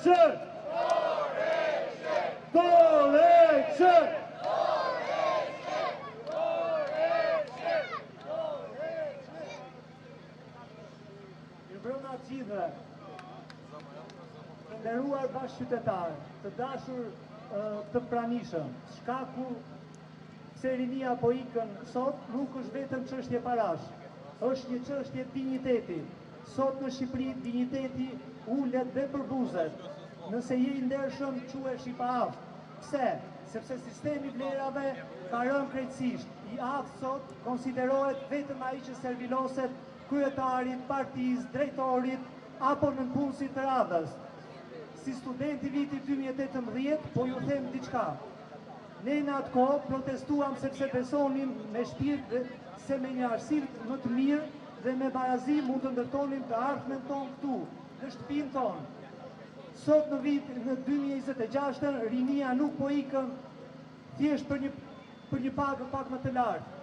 Correction! Correction! Mirëmbrëma të gjithëve. Të nderuar bashkëqytetarë, të dashur të pranishëm, shkaku pse rinia po ikën sot nuk është vetëm çështje parash, është një çështje digniteti. Sot në Shqipëri digniteti ulet dhe për buzet. Nëse je i ndershëm, quhesh i paaft. Pse? Sepse sistemi i vlerave ka rënë krejtësisht. I aftë sot konsiderohet vetëm ai që serviloset kryetarit, partisë, drejtorit apo nënpunësit të radhës. Si studenti vitit 2018, po ju them diçka. Ne në atë kohë protestuam sepse besonim me shpirt se me një arsim më të mirë dhe me barazi mund të ndërtonim të ardhmen tonë këtu, në shtëpinë tonë. Sot në 2026, rinia nuk po ikën thjesht për një pagë pak më të lartë.